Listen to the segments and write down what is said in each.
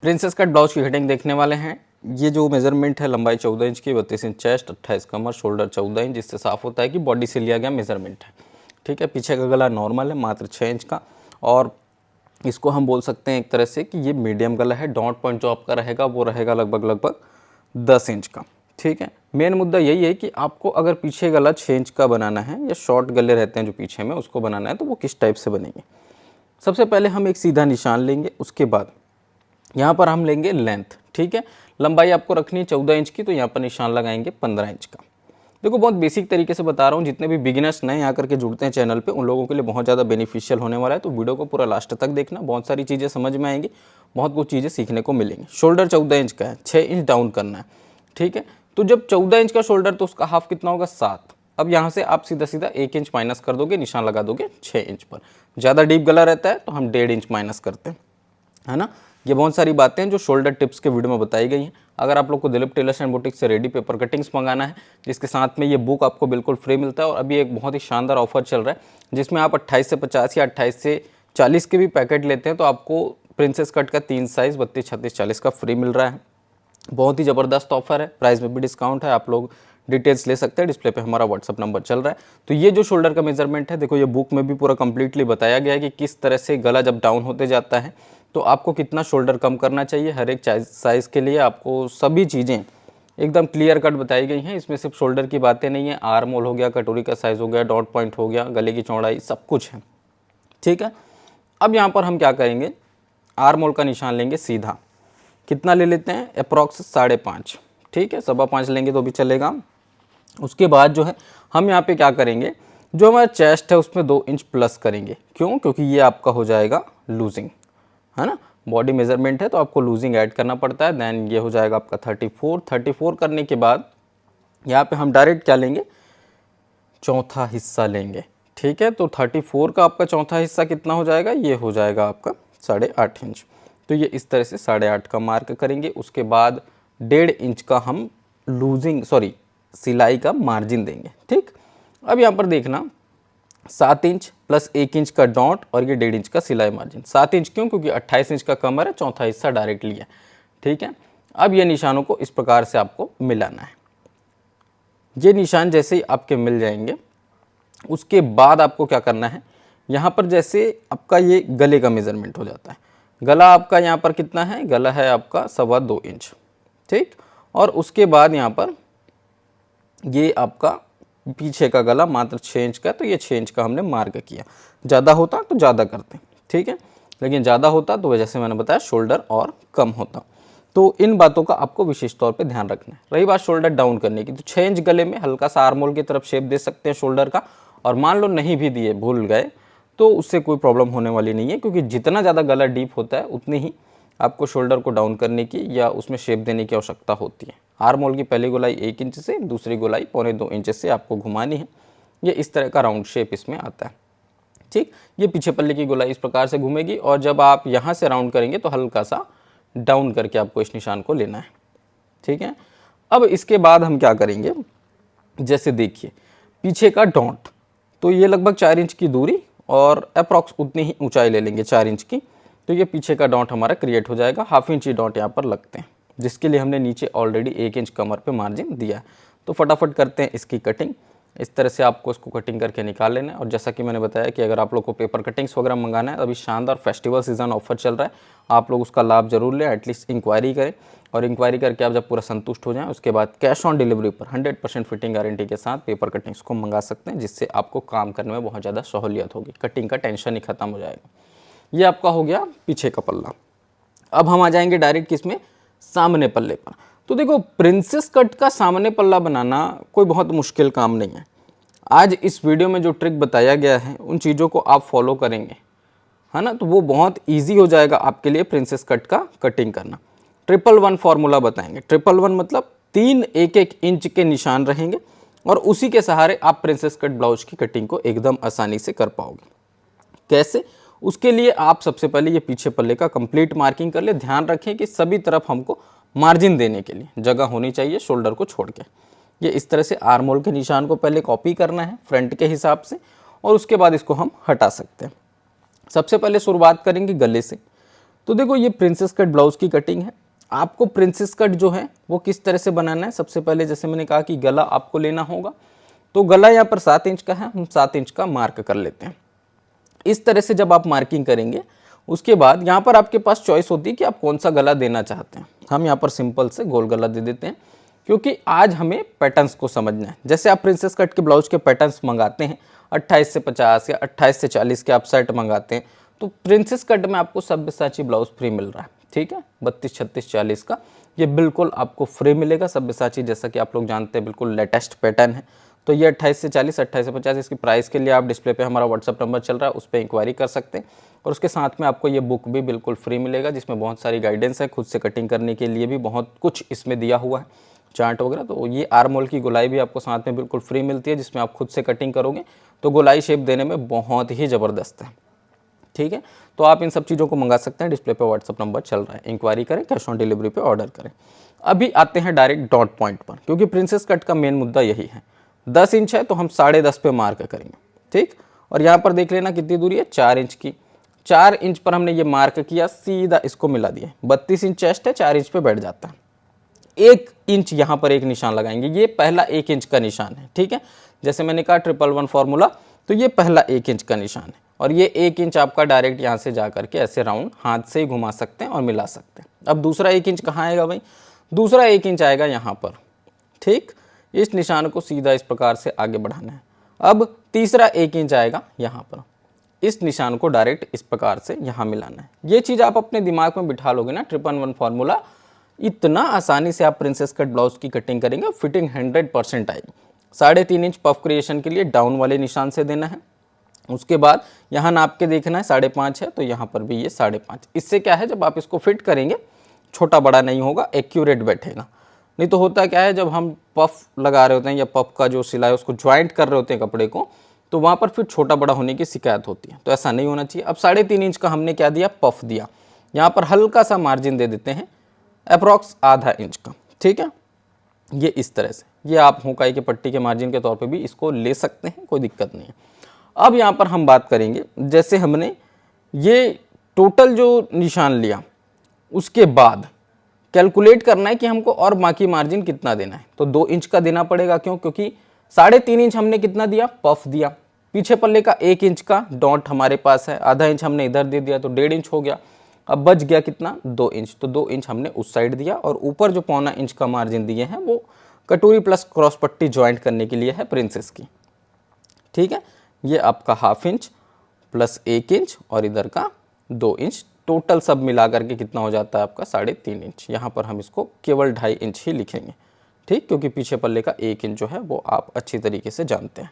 Princess cut blouse की cutting देखने वाले हैं। ये जो मेजरमेंट है, लंबाई 14 इंच की, 32 इंच चेस्ट, 28 कमर, शोल्डर 14 इंच, जिससे साफ होता है कि बॉडी से लिया गया मेजरमेंट है। ठीक है, पीछे का गला नॉर्मल है, मात्र 6 इंच का, और इसको हम बोल सकते हैं एक तरह से कि ये मीडियम गला है। डॉट पॉइंट जो आपका रहेगा वो रहेगा लगभग 10 इंच का। ठीक है, मेन मुद्दा यही है कि आपको अगर पीछे गला 6 इंच का बनाना है, या शॉर्ट गले रहते हैं जो पीछे में, उसको बनाना है तो वो किस टाइप से बनेंगे। सबसे पहले हम एक सीधा निशान लेंगे, उसके बाद यहाँ पर हम लेंगे लेंथ। ठीक है, लंबाई आपको रखनी है 14 इंच की, तो यहाँ पर निशान लगाएंगे 15 इंच का। देखो, बहुत बेसिक तरीके से बता रहा हूँ, जितने भी बिगिनर्स नए आकर के जुड़ते हैं चैनल पे, उन लोगों के लिए बहुत ज़्यादा बेनिफिशियल होने वाला है। तो वीडियो को पूरा लास्ट तक देखना, बहुत सारी चीज़ें समझ में आएंगी, बहुत कुछ चीज़ें सीखने को मिलेंगी। शोल्डर 14 इंच का है, 6 इंच डाउन करना है। ठीक है, तो जब 14 इंच का शोल्डर, तो उसका हाफ कितना होगा, 7। अब यहाँ से आप सीधा सीधा 1 इंच माइनस कर दोगे, निशान लगा दोगे 6 इंच पर। ज़्यादा डीप गला रहता है तो हम 1.5 इंच माइनस करते हैं, है ना। ये बहुत सारी बातें हैं जो शोल्डर टिप्स के वीडियो में बताई गई हैं। अगर आप लोग को दिलीप टेलर्स एंड बुटीक से रेडी पेपर कटिंग्स मंगाना है, जिसके साथ में ये बुक आपको बिल्कुल फ्री मिलता है, और अभी एक बहुत ही शानदार ऑफर चल रहा है, जिसमें आप 28 से 50 या 28 से 40 के भी पैकेट लेते हैं तो आपको प्रिंसेस कट का 3 साइज़ 32, 36, 40 का फ्री मिल रहा है। बहुत ही ज़बरदस्त ऑफर है, प्राइस में भी डिस्काउंट है। आप लोग डिटेल्स ले सकते हैं, डिस्प्ले पे हमारा व्हाट्सअप नंबर चल रहा है। तो ये जो शोल्डर का मेजरमेंट है, देखो ये बुक में भी पूरा कंप्लीटली बताया गया है कि किस तरह से गला जब डाउन होते जाता है तो आपको कितना शोल्डर कम करना चाहिए। हर एक साइज़ के लिए आपको सभी चीज़ें एकदम क्लियर कट बताई गई हैं। इसमें सिर्फ शोल्डर की बातें नहीं है, आर्म होल हो गया, कटोरी का साइज़ हो गया, डॉट पॉइंट हो गया, गले की चौड़ाई, सब कुछ है। ठीक है, अब यहाँ पर हम क्या करेंगे, आर्म होल का निशान लेंगे सीधा। कितना ले लेते हैं, अप्रॉक्स 5.5। ठीक है, 5.25 लेंगे तो भी चलेगा। उसके बाद जो है हम यहाँ पे क्या करेंगे, जो हमारा चेस्ट है उसमें 2 इंच प्लस करेंगे। क्यों, क्योंकि ये आपका हो जाएगा लूजिंग, है ना। बॉडी मेजरमेंट है तो आपको लूजिंग ऐड करना पड़ता है। देन ये हो जाएगा आपका 34 करने के बाद यहाँ पे हम डायरेक्ट क्या लेंगे, चौथा हिस्सा लेंगे। ठीक है, तो 34 का आपका चौथा हिस्सा कितना हो जाएगा, ये हो जाएगा आपका 8.5 इंच। तो ये इस तरह से 8.5 का मार्क करेंगे। उसके बाद 1.5 इंच का हम सिलाई का मार्जिन देंगे। ठीक, अब यहाँ पर देखना 7 इंच प्लस 1 इंच का डॉट और ये 1.5 इंच का सिलाई मार्जिन। 7 इंच क्यों, क्योंकि 28 इंच का कमर है, चौथा हिस्सा डायरेक्ट लिया। ठीक है, अब ये निशानों को इस प्रकार से आपको मिलाना है। ये निशान जैसे ही आपके मिल जाएंगे, उसके बाद आपको क्या करना है, यहाँ पर जैसे आपका ये गले का मेजरमेंट हो जाता है। गला आपका यहाँ पर कितना है, गला है आपका 2.25 इंच। ठीक, और उसके बाद यहाँ पर ये आपका पीछे का गला मात्र 6 इंच का, तो ये 6 इंच का हमने मार्क किया। ज़्यादा होता तो ज़्यादा करते, ठीक है, लेकिन ज़्यादा होता तो जैसे मैंने बताया शोल्डर और कम होता। तो इन बातों का आपको विशेष तौर पे ध्यान रखना है। रही बात शोल्डर डाउन करने की, तो 6 इंच गले में हल्का सा आर्म होल की तरफ शेप दे सकते हैं शोल्डर का, और मान लो नहीं भी दिए, भूल गए, तो उससे कोई प्रॉब्लम होने वाली नहीं है, क्योंकि जितना ज़्यादा गला डीप होता है उतनी ही आपको शोल्डर को डाउन करने की या उसमें शेप देने की आवश्यकता होती है। आर्म होल की पहली गोलाई 1 इंच से, दूसरी गोलाई 2.25 इंच से आपको घुमानी है। ये इस तरह का राउंड शेप इसमें आता है। ठीक, ये पीछे पल्ले की गोलाई इस प्रकार से घूमेगी, और जब आप यहाँ से राउंड करेंगे तो हल्का सा डाउन करके आपको इस निशान को लेना है। ठीक है, अब इसके बाद हम क्या करेंगे, जैसे देखिए पीछे का डॉट, तो ये लगभग 4 इंच की दूरी और अप्रॉक्स उतनी ही ऊंचाई ले लेंगे 4 इंच की। तो ये पीछे का डॉट हमारा क्रिएट हो जाएगा। हाफ इंच डॉट यहाँ पर लगते हैं, जिसके लिए हमने नीचे ऑलरेडी 1 इंच कमर पे मार्जिन दिया है। तो फटाफट करते हैं इसकी कटिंग। इस तरह से आपको इसको कटिंग करके निकाल लेना है। और जैसा कि मैंने बताया कि अगर आप लोग को पेपर कटिंग्स वगैरह मंगाना है, अभी शानदार फेस्टिवल सीजन ऑफर चल रहा है, आप लोग उसका लाभ जरूर लें। एटलीस्ट इंक्वायरी करें, और इंक्वायरी करके आप जब पूरा संतुष्ट हो जाएं, उसके बाद कैश ऑन डिलीवरी पर 100% फिटिंग गारंटी के साथ पेपर कटिंग्स को मंगा सकते हैं, जिससे आपको काम करने में बहुत ज़्यादा सहूलियत होगी। कटिंग का टेंशन ही खत्म हो जाएगा। ये आपका हो गया पीछे का पल्ला। अब हम आ जाएंगे डायरेक्ट किसमें, सामने पल्ले पर। तो देखो, प्रिंसेस कट का सामने पल्ला बनाना कोई बहुत मुश्किल काम नहीं है। आज इस वीडियो में जो ट्रिक बताया गया है, उन चीज़ों को आप फॉलो करेंगे, है ना, तो वो बहुत इजी हो जाएगा आपके लिए प्रिंसेस कट का कटिंग करना। 111 फॉर्मूला बताएंगे। 111 मतलब 3 1-1 इंच के निशान रहेंगे, और उसी के सहारे आप प्रिंसेस कट ब्लाउज की कटिंग को एकदम आसानी से कर पाओगे। कैसे, उसके लिए आप सबसे पहले ये पीछे पल्ले का कंप्लीट मार्किंग कर ले। ध्यान रखें कि सभी तरफ हमको मार्जिन देने के लिए जगह होनी चाहिए, शोल्डर को छोड़ के। ये इस तरह से आर्म होल के निशान को पहले कॉपी करना है फ्रंट के हिसाब से, और उसके बाद इसको हम हटा सकते हैं। सबसे पहले शुरुआत करेंगे गले से। तो देखो ये प्रिंसेस कट ब्लाउज की कटिंग है। आपको प्रिंसेस कट जो है वो किस तरह से बनाना है, सबसे पहले जैसे मैंने कहा कि गला आपको लेना होगा। तो गला यहाँ पर 7 इंच का है, हम 7 इंच का मार्क कर लेते हैं। इस तरह से जब आप मार्किंग करेंगे उसके बाद यहाँ पर आपके पास चॉइस होती है कि आप कौन सा गला देना चाहते हैं। हम यहाँ पर सिंपल से गोल गला दे देते हैं, क्योंकि आज हमें पैटर्न्स को समझना है। जैसे आप प्रिंसेस कट के ब्लाउज के पैटर्न्स मंगाते हैं 28 से 50 या 28 से 40 के आप सेट मंगाते हैं, तो प्रिंसेस कट में आपको सब्यसाची ब्लाउज फ्री मिल रहा है, ठीक है, 32, 36, 40 का ये बिल्कुल आपको फ्री मिलेगा। सब्यसाची जैसा कि आप लोग जानते हैं बिल्कुल लेटेस्ट पैटर्न है। तो ये 28 से 40, 28 से 50 इसकी प्राइस के लिए आप डिस्प्ले पे हमारा व्हाट्सअप नंबर चल रहा है, उस पर इंक्वायरी कर सकते हैं। और उसके साथ में आपको ये बुक भी बिल्कुल फ्री मिलेगा, जिसमें बहुत सारी गाइडेंस है, खुद से कटिंग करने के लिए भी बहुत कुछ इसमें दिया हुआ है, चार्ट वगैरह। तो ये आर्म होल की गोलाई भी आपको साथ में बिल्कुल फ्री मिलती है, जिसमें आप खुद से कटिंग करोगे तो गोलाई शेप देने में बहुत ही ज़बरदस्त है, ठीक है। तो आप इन सब चीज़ों को मंगा सकते हैं, डिस्प्ले पे व्हाट्सअप नंबर चल रहा है, इंक्वायरी करें, कैश ऑन डिलीवरी पे ऑर्डर करें। अभी आते हैं डायरेक्ट डॉट पॉइंट पर, क्योंकि प्रिंसेस कट का मेन मुद्दा यही है। 10 इंच है तो हम 10.5 पे मार्क करेंगे, ठीक। और यहाँ पर देख लेना कितनी दूरी है, 4 इंच की। 4 इंच पर हमने ये मार्क किया, सीधा इसको मिला दिया। 32 इंच चेस्ट है, 4 इंच पे बैठ जाता है। 1 इंच यहाँ पर एक निशान लगाएंगे, ये पहला 1 इंच का निशान है, ठीक है। जैसे मैंने कहा 111 फॉर्मूला, तो ये पहला 1 इंच का निशान है। और ये 1 इंच आपका डायरेक्ट यहाँ से जा करके ऐसे राउंड हाथ से ही घुमा सकते हैं और मिला सकते हैं। अब दूसरा 1 इंच कहाँ आएगा भाई, दूसरा 1 इंच आएगा यहाँ पर, ठीक। इस निशान को सीधा इस प्रकार से आगे बढ़ाना है। अब तीसरा 1 इंच आएगा यहाँ पर, इस निशान को डायरेक्ट इस प्रकार से यहाँ मिलाना है। ये चीज़ आप अपने दिमाग में बिठा लोगे ना, 111 फॉर्मूला, इतना आसानी से आप प्रिंसेस कट ब्लाउज की कटिंग करेंगे, फिटिंग 100% आएगी। 3.5 इंच पफ क्रिएशन के लिए डाउन वाले निशान से देना है। उसके बाद यहाँ नाप के देखना है, 5.5 है तो यहाँ पर भी ये 5.5। इससे क्या है, जब आप इसको फिट करेंगे छोटा बड़ा नहीं होगा, एक्यूरेट बैठेगा। नहीं तो होता क्या है, जब हम पफ लगा रहे होते हैं या पफ का जो सिलाई उसको ज्वाइंट कर रहे होते हैं कपड़े को, तो वहाँ पर फिर छोटा बड़ा होने की शिकायत होती है। तो ऐसा नहीं होना चाहिए। अब 3.5 इंच का हमने क्या दिया, पफ दिया। यहाँ पर हल्का सा मार्जिन दे देते हैं, अप्रॉक्स आधा इंच का, ठीक है। ये इस तरह से, ये आप हुकाई के पट्टी के मार्जिन के तौर पे भी इसको ले सकते हैं, कोई दिक्कत नहीं है। अब यहाँ पर हम बात करेंगे, जैसे हमने ये टोटल जो निशान लिया उसके बाद कैलकुलेट करना है कि हमको और बाकी मार्जिन कितना देना है। तो 2 इंच का देना पड़ेगा, क्यों, क्योंकि 3.5 इंच हमने कितना दिया, पफ दिया। पीछे पल्ले का 1 इंच का डॉट हमारे पास है, आधा इंच हमने इधर दे दिया तो 1.5 इंच हो गया। अब बच गया कितना, 2 इंच। तो 2 इंच हमने उस साइड दिया, और ऊपर जो 0.25 इंच का मार्जिन दिए हैं वो कटोरी प्लस क्रॉस पट्टी ज्वाइंट करने के लिए है प्रिंसेस की, ठीक है। ये आपका 1/2 इंच प्लस 1 इंच और इधर का 2 इंच, टोटल सब मिला करके कितना हो जाता है आपका 3.5 इंच। यहाँ पर हम इसको केवल 2.5 इंच ही लिखेंगे, ठीक, क्योंकि पीछे पल्ले का 1 इंच जो है वो आप अच्छी तरीके से जानते हैं।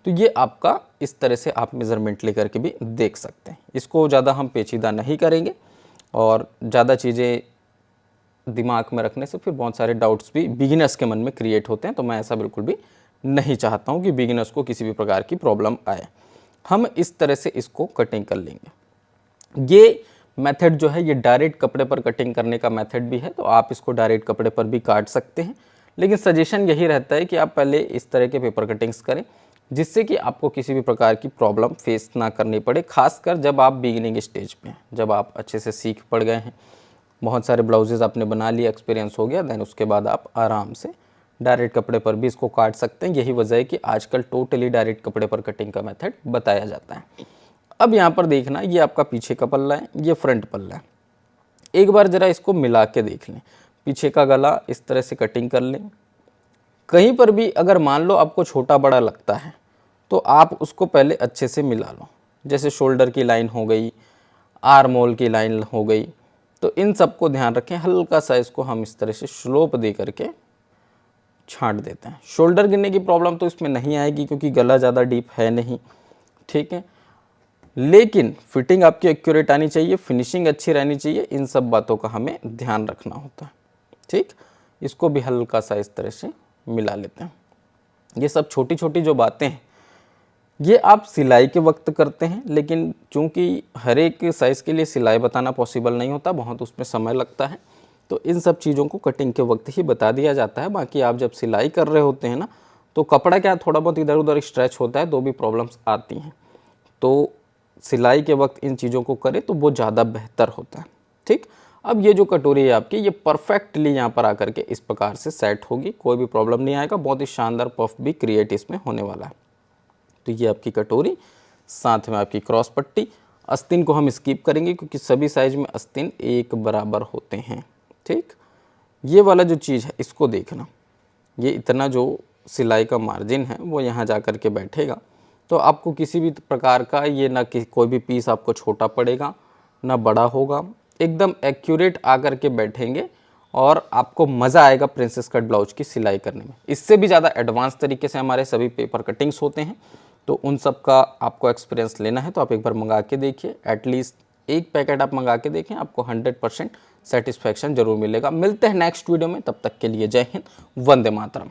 तो ये आपका इस तरह से आप मेज़रमेंट लेकर के भी देख सकते हैं। इसको ज़्यादा हम पेचीदा नहीं करेंगे, और ज़्यादा चीज़ें दिमाग में रखने से फिर बहुत सारे डाउट्स भी बिगिनर्स के मन में क्रिएट होते हैं। तो मैं ऐसा बिल्कुल भी नहीं चाहता हूँ कि बिगिनर्स को किसी भी प्रकार की प्रॉब्लम आए। हम इस तरह से इसको कटिंग कर लेंगे। ये मेथड जो है ये डायरेक्ट कपड़े पर कटिंग करने का मेथड भी है, तो आप इसको डायरेक्ट कपड़े पर भी काट सकते हैं। लेकिन सजेशन यही रहता है कि आप पहले इस तरह के पेपर कटिंग्स करें, जिससे कि आपको किसी भी प्रकार की प्रॉब्लम फेस ना करनी पड़े, खासकर जब आप बिगिनिंग स्टेज पे हैं, जब आप अच्छे से सीख पड़ गए हैं, बहुत सारे ब्लाउजेज आपने बना लिए, एक्सपीरियंस हो गया, देन उसके बाद आप आराम से डायरेक्ट कपड़े पर भी इसको काट सकते हैं। यही वजह है कि आजकल टोटली डायरेक्ट कपड़े पर कटिंग का मेथड बताया जाता है। अब यहाँ पर देखना, ये आपका पीछे का पल्ला है, ये फ्रंट पल्ला है। एक बार ज़रा इसको मिला के देख लें। पीछे का गला इस तरह से कटिंग कर लें। कहीं पर भी अगर मान लो आपको छोटा बड़ा लगता है तो आप उसको पहले अच्छे से मिला लो। जैसे शोल्डर की लाइन हो गई, आर्म होल की लाइन हो गई, तो इन सब को ध्यान रखें। हल्का सा इसको हम इस तरह से स्लोप दे करके छांट देते हैं। शोल्डर गिरने की प्रॉब्लम तो इसमें नहीं आएगी, क्योंकि गला ज़्यादा डीप है नहीं, ठीक है। लेकिन फिटिंग आपकी एक्यूरेट आनी चाहिए, फिनिशिंग अच्छी रहनी चाहिए, इन सब बातों का हमें ध्यान रखना होता है, ठीक। इसको भी हल्का सा इस तरह से मिला लेते हैं। ये सब छोटी छोटी जो बातें हैं ये आप सिलाई के वक्त करते हैं, लेकिन चूंकि हर एक साइज़ के लिए सिलाई बताना पॉसिबल नहीं होता, बहुत उसमें समय लगता है, तो इन सब चीज़ों को कटिंग के वक्त ही बता दिया जाता है। बाकी आप जब सिलाई कर रहे होते हैं ना, तो कपड़ा क्या थोड़ा बहुत इधर उधर स्ट्रेच होता है तो भी प्रॉब्लम्स आती हैं। तो सिलाई के वक्त इन चीज़ों को करें तो वो ज़्यादा बेहतर होता है, ठीक। अब ये जो कटोरी है आपकी, ये परफेक्टली यहाँ पर आकर के इस प्रकार से सेट होगी, कोई भी प्रॉब्लम नहीं आएगा, बहुत ही शानदार पफ भी क्रिएट इसमें होने वाला है। तो ये आपकी कटोरी, साथ में आपकी क्रॉस पट्टी। आस्तीन को हम स्किप करेंगे क्योंकि सभी साइज में आस्तीन एक बराबर होते हैं, ठीक। ये वाला जो चीज़ है इसको देखना, ये इतना जो सिलाई का मार्जिन है वो यहाँ जा कर के बैठेगा, तो आपको किसी भी प्रकार का ये ना कि कोई भी पीस आपको छोटा पड़ेगा ना बड़ा होगा, एकदम एक्यूरेट आकर के बैठेंगे और आपको मज़ा आएगा प्रिंसेस कट ब्लाउज की सिलाई करने में। इससे भी ज़्यादा एडवांस तरीके से हमारे सभी पेपर कटिंग्स होते हैं, तो उन सब का आपको एक्सपीरियंस लेना है तो आप एक बार मंगा के देखिए, एटलीस्ट एक पैकेट आप मंगा के देखें, आपको 100% सेटिस्फैक्शन जरूर मिलेगा। मिलते हैं नेक्स्ट वीडियो में, तब तक के लिए जय हिंद, वंदे मातरम।